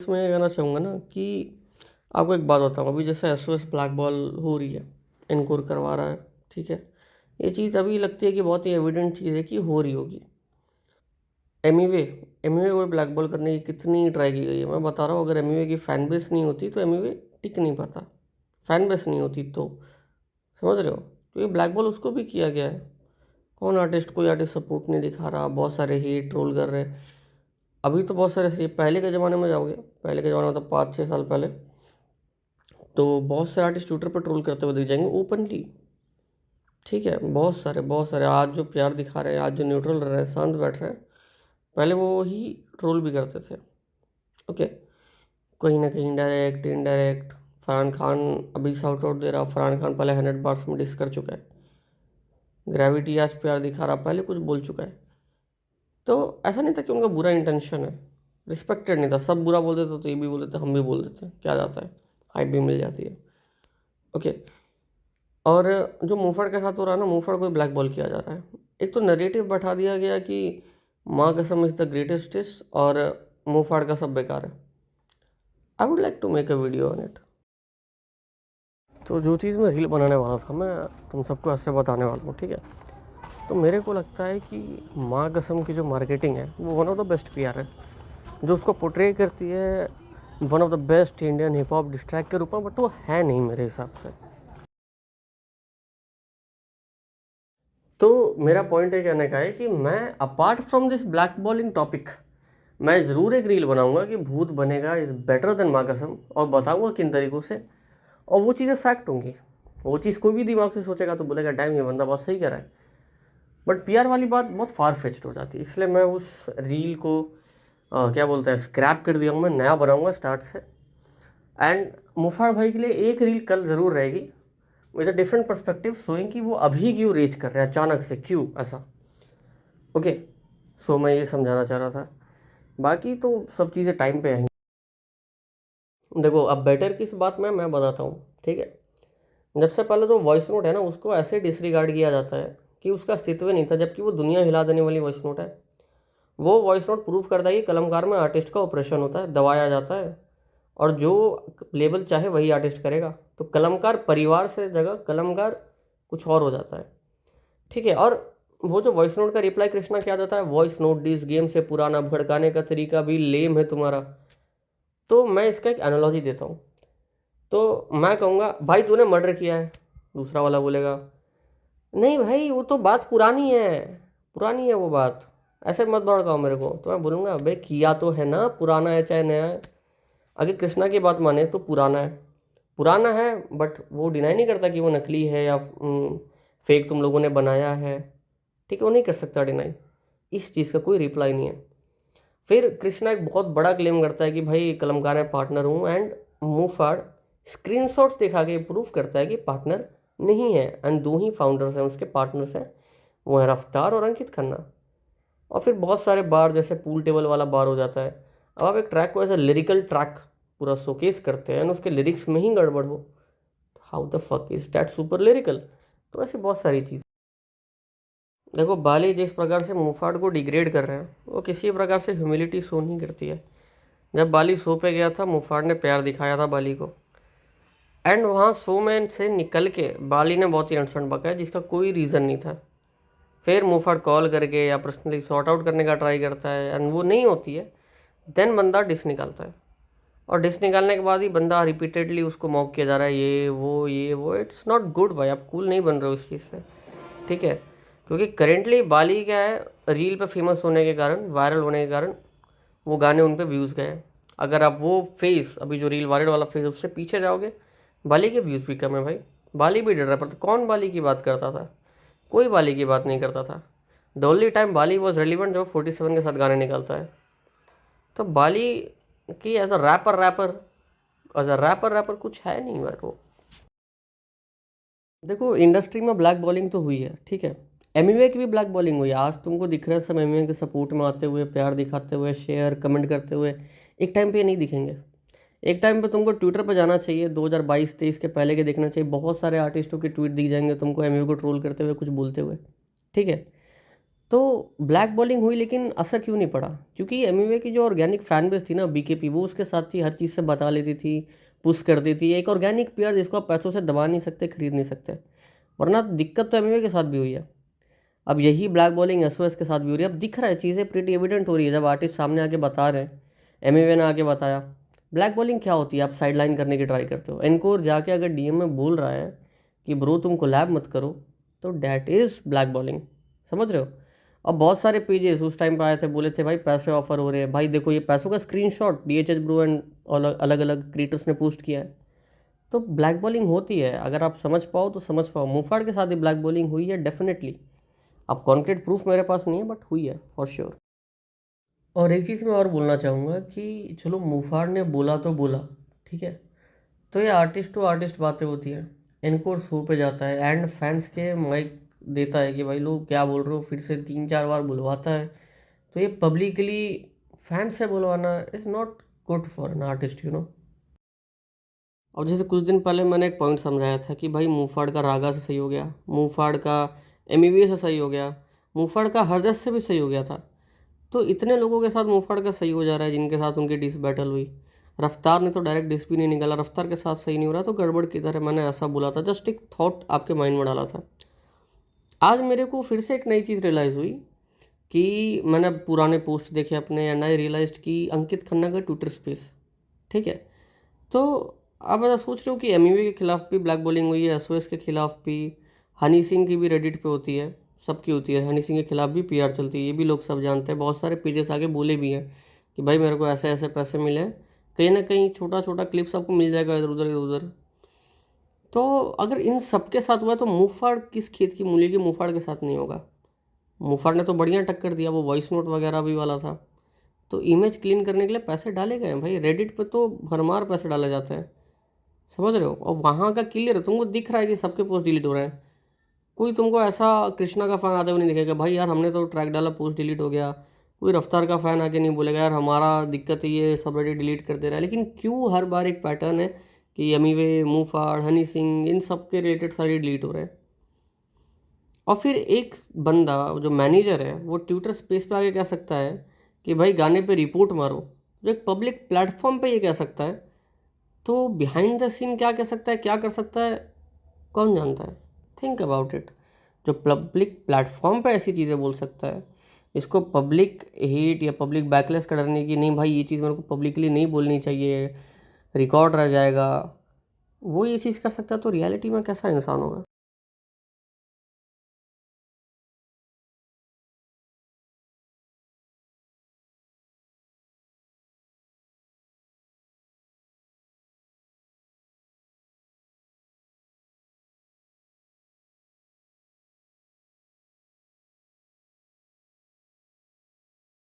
इसमें ये कहना चाहूँगा ना कि आपको एक बात बताऊँ। अभी जैसे एसओएस ब्लैक बॉल हो रही है, इनकोर करवा रहा है, ठीक है। ये चीज़ अभी लगती है कि बहुत ही एविडेंट चीज़ है कि हो रही होगी। एमीवे एमीवे को ब्लैक बॉल करने की कितनी ट्राई की गई है। मैं बता रहा हूँ, अगर एमीवे की फैन बेस नहीं होती तो एमीवे टिक नहीं पाता। फैन बेस नहीं होती तो, समझ रहे हो। तो ये ब्लैक बॉल उसको भी किया गया है। कौन आर्टिस्ट, कोई आर्टिस्ट सपोर्ट नहीं दिखा रहा, बहुत सारे हेट ट्रोल कर रहे हैं। अभी तो बहुत सारे पहले के ज़माने में जाओगे, पहले के ज़माने में मतलब 5-6 साल पहले, तो बहुत सारे आर्टिस्ट ट्विटर पर ट्रोल करते हुए दिख जाएंगे ओपनली। ठीक है, बहुत सारे आज जो प्यार दिखा रहे हैं, आज जो न्यूट्रल रह रहे हैं, शांत बैठ रहे हैं, पहले वो ही ट्रोल भी करते थे। ओके, कहीं ना कहीं डायरेक्ट इनडायरेक्ट। फरहान खान अभी साउट आउट दे रहा। फरहान खान पहले 100 बार्स में डिस कर चुका है। ग्रेविटी आज प्यार दिखा रहा, पहले कुछ बोल चुका है। तो ऐसा नहीं था कि उनका बुरा इंटेंशन है, रिस्पेक्टेड नहीं था। सब बुरा बोल देते तो ये भी बोल देते, हम भी बोल देते, क्या जाता है, हाइप भी मिल जाती है। ओके। और जो मुफड़ के साथ हो रहा है ना, मुफड़ को ब्लैक बॉल किया जा रहा है। एक तो नरेटिव बैठा दिया गया कि माँ कसम इज़ द ग्रेटेस्ट डिश और मुफड़ का सब बेकार है। I would like to make a video on it. तो जो चीज़ मैं रील बनाने वाला था, मैं तुम सबको ऐसे बताने वाला हूँ, ठीक है। तो मेरे को लगता है कि माँ कसम की जो मार्केटिंग है वो one of the best PR है, जो उसको पोर्ट्रे करती है one of the best Indian hip hop distract के रूप में, बट वो है नहीं मेरे हिसाब से। तो मेरा पॉइंट ये कहने का है कि मैं apart from this black bowling topic, मैं ज़रूर एक रील बनाऊंगा कि भूत बनेगा इज़ बेटर देन माँ कसम, और बताऊंगा किन तरीक़ों से। और वो चीज़ें फैक्ट होंगी। वो चीज़ कोई भी दिमाग से सोचेगा तो बोलेगा टाइम, ये बंदा बहुत सही कह रहा है। बट पीआर वाली बात बहुत फार फेच्ड हो जाती है, इसलिए मैं उस रील को क्या बोलते हैं, स्क्रैप कर दिया हूँ। मैं नया बनाऊंगा स्टार्ट से। एंड मुफाड़ भाई के लिए एक रील कल ज़रूर रहेगी with a different perspective, showing कि वो अभी क्यों रीच कर रहे हैं अचानक से, क्यों ऐसा। ओके। सो मैं ये समझाना चाह रहा था, बाकी तो सब चीज़ें टाइम पे आएंगी। देखो, अब बेटर किस बात में मैं बताता हूँ, ठीक है। जब से पहले तो वॉइस नोट है ना, उसको ऐसे डिसरिगार्ड किया जाता है कि उसका अस्तित्व नहीं था, जबकि वो दुनिया हिला देने वाली वॉइस नोट है। वो वॉइस नोट प्रूव करता है कि कलमकार में आर्टिस्ट का ऑपरेशन होता है, दबाया जाता है, और जो लेबल चाहे वही आर्टिस्ट करेगा। तो कलमकार परिवार से जगह कलमकार कुछ और हो जाता है, ठीक है। और वो जो वॉइस नोट का रिप्लाई कृष्णा क्या देता है, वॉइस नोट दिस गेम से पुराना, भड़काने का तरीका भी लेम है तुम्हारा। तो मैं इसका एक एनालॉजी देता हूँ। तो मैं कहूँगा भाई तूने मर्डर किया है, दूसरा वाला बोलेगा नहीं भाई वो तो बात पुरानी है, पुरानी है वो बात, ऐसे मत भड़काओ मेरे को। तो मैं बोलूँगा भाई किया तो है ना, पुराना है चाहे नया है। अगर कृष्णा की बात माने तो पुराना है, पुराना है, बट वो डिनाई नहीं करता कि वो नकली है या फेक तुम लोगों ने बनाया है, ठीक है। वो नहीं कर सकता डिनाई, इस चीज़ का कोई रिप्लाई नहीं है। फिर कृष्णा एक बहुत बड़ा क्लेम करता है कि भाई कलमकार में पार्टनर हूँ, एंड मुफाड़ स्क्रीनशॉट्स दिखा के प्रूफ करता है कि पार्टनर नहीं है, एंड दो ही फाउंडर्स हैं उसके, पार्टनर्स हैं, वो है रफ्तार और अंकित खन्ना। और फिर बहुत सारे बार, जैसे पूल टेबल वाला बार हो जाता है। अब आप एक ट्रैक को एज ए लिरिकल ट्रैक पूरा शोकेस करते हैं, उसके लिरिक्स में ही गड़बड़ हो, how the fuck is that super lyrical. तो ऐसी बहुत सारी चीज़। देखो, बाली जिस प्रकार से मुफाड़ को डिग्रेड कर रहे हैं, वो किसी प्रकार से ह्यूमिलिटी शो नहीं करती है। जब बाली शो पे गया था, मुफाड़ ने प्यार दिखाया था बाली को, एंड वहाँ शो में से निकल के बाली ने बहुत ही अनसन बकाया जिसका कोई रीज़न नहीं था। फिर मुफाड़ कॉल करके या पर्सनली सॉर्ट आउट करने का ट्राई करता है, एंड वो नहीं होती है। देन बंदा डिस निकालता है, और डिस निकालने के बाद ही बंदा रिपीटेडली उसको मॉक किया जा रहा है, ये वो। इट्स नॉट गुड भाई, आप कूल नहीं बन रहे हो इस चीज़ से, ठीक है। क्योंकि करेंटली बाली क्या है, रील पे फेमस होने के कारण, वायरल होने के कारण वो गाने उन पे व्यूज़ गए हैं। अगर आप वो फेस, अभी जो रील वायरल वाला फेस, उससे पीछे जाओगे, बाली के व्यूज़ भी कम है भाई। बाली भी डर रहा है, पर तो कौन बाली की बात करता था, कोई बाली की बात नहीं करता था। The only time Bali was relevant जब 47 के साथ गाने निकलता है। तो बाली की एज अ रैपर कुछ है नहीं मेरे को। देखो, इंडस्ट्री में ब्लैक बॉलिंग तो हुई है, ठीक है। एमवे की भी ब्लैक बॉलिंग हुई है। आज तुमको दिख रहे हैं सब एमवे के सपोर्ट में आते हुए, प्यार दिखाते हुए, शेयर कमेंट करते हुए। एक टाइम पे ये नहीं दिखेंगे। एक टाइम पे तुमको ट्विटर पे जाना चाहिए, 2022-23 के पहले के देखना चाहिए, बहुत सारे आर्टिस्टों के ट्वीट दिख जाएंगे तुमको एमवे को ट्रोल करते हुए, कुछ बोलते हुए, ठीक है। तो ब्लैक बॉलिंग हुई लेकिन असर क्यों नहीं पड़ा? क्योंकि एमवे की जो ऑर्गेनिक फैन बेस थी ना बीकेपी, वो उसके साथ थी, हर चीज़ से बता लेती थी, पुश कर देती थी। एक ऑर्गेनिक प्लेयर जिसको आप पैसों से दबा नहीं सकते, खरीद नहीं सकते। वरना दिक्कत तो एमवे के साथ भी हुई है। अब यही ब्लैक बॉलिंग एसओएस के साथ भी हो रही है। अब दिख रहा है, चीज़ें प्रीटी एविडेंट हो रही है जब आर्टिस्ट सामने आके बता रहे हैं। एमवे ने आके बताया ब्लैक बॉलिंग क्या होती है। आप साइड लाइन करने की ट्राई करते हो, एनकोर जाके अगर डीएम में बोल रहा है कि ब्रो तुम कोलैब मत करो, तो डैट इज़ ब्लैक बॉलिंग। समझ रहे हो? अब बहुत सारे पेजेस उस टाइम पे आए थे, बोले थे भाई पैसे ऑफर हो रहे हैं, भाई देखो ये पैसों का स्क्रीनशॉट डीएचएच ब्रो एंड अलग अलग क्रिएटर्स ने पोस्ट किया है। तो ब्लैक बॉलिंग होती है, अगर आप समझ पाओ तो समझ पाओ। मुफाड़ के साथ ही ब्लैक बॉलिंग हुई है डेफिनेटली। अब कॉन्क्रीट प्रूफ मेरे पास नहीं है, बट हुई है फॉर श्योर। और एक चीज़ मैं और बोलना चाहूँगा कि चलो मुफाड़ ने बोला तो बोला, ठीक है, तो ये आर्टिस्ट टू आर्टिस्ट बातें होती हैं। इनको शो पे जाता है एंड फैंस के माइक देता है कि भाई लोग क्या बोल रहे हो, फिर से 3-4 बार बुलवाता है। तो ये पब्लिकली फैंस से बुलवाना is not good for an artist, you know. और जैसे कुछ दिन पहले मैंने एक पॉइंट समझाया था कि भाई मुफाड़ का रागा से सही हो गया, मुफाड़ का एमईवी से सही हो गया, मुफाड़ का हरजस से भी सही हो गया था। तो इतने लोगों के साथ मुफाड़ का सही हो जा रहा है जिनके साथ उनकी डिस बैटल हुई। रफ्तार ने तो डायरेक्ट डिस भी नहीं निकाला, रफ्तार के साथ सही नहीं हो रहा, तो गड़बड़ किधर है? मैंने ऐसा बोला था, जस्ट एक थॉट आपके माइंड में डाला था। आज मेरे को फिर से एक नई चीज़ रियलाइज़ हुई कि मैंने पुराने पोस्ट देखे अपने एंड आई रियलाइज्ड कि अंकित खन्ना का ट्विटर स्पेस, ठीक है। तो आप ऐसा सोच रहे हो कि एमईवी के खिलाफ भी ब्लैक बॉलिंग हुई है, एसओएस के खिलाफ भी, हनी सिंह की भी रेडिट पे होती है, सबकी होती है। हनी सिंह के खिलाफ भी पीआर चलती है, ये भी लोग सब जानते हैं। बहुत सारे पेजेस आगे बोले भी हैं कि भाई मेरे को ऐसे ऐसे पैसे मिले हैं। कहीं ना कहीं छोटा छोटा क्लिप्स आपको मिल जाएगा इधर उधर इधर उधर। तो अगर इन सबके साथ हुआ है तो मुफाड़ किस खेत की मूली की? मुफाड़ के साथ नहीं होगा। मुफाड़ ने तो बढ़िया टक्कर दिया, वो वॉइस नोट वगैरह भी वाला था। तो इमेज क्लीन करने के लिए पैसे डाले गए हैं भाई, रेडिट पे तो भरमार पैसे डाले जाते हैं। समझ रहे हो? और वहाँ का क्लियर है, तुमको दिख रहा है कि सबके पोस्ट डिलीट हो रहे हैं। कोई तुमको ऐसा कृष्णा का फैन आते हुए नहीं दिखेगा भाई यार हमने तो ट्रैक डाला पोस्ट डिलीट हो गया। कोई रफ्तार का फैन आके नहीं बोलेगा यार हमारा दिक्कत है ये सब रेडी डिलीट कर दे रहा है। लेकिन क्यों हर बार एक पैटर्न है कि यमीवे, मुफाड़, हनी सिंह, इन सब के रिलेटेड सारे डिलीट हो रहे हैं। और फिर एक बंदा जो मैनेजर है वो ट्विटर स्पेस पे आके कह सकता है कि भाई गाने पे रिपोर्ट मारो, जो एक पब्लिक प्लेटफॉर्म पे ये कह सकता है। तो बिहाइंड द सीन क्या कह सकता है, क्या कर सकता है, कौन जानता है? Think about it. जो पब्लिक प्लेटफॉर्म पे ऐसी चीज़ें बोल सकता है, इसको पब्लिक हेट या पब्लिक बैकलेस का डरने की, नहीं भाई ये चीज़ मेरे को पब्लिकली नहीं बोलनी चाहिए, रिकॉर्ड रह जाएगा, वो ये चीज़ कर सकता है, तो रियलिटी में कैसा इंसान होगा?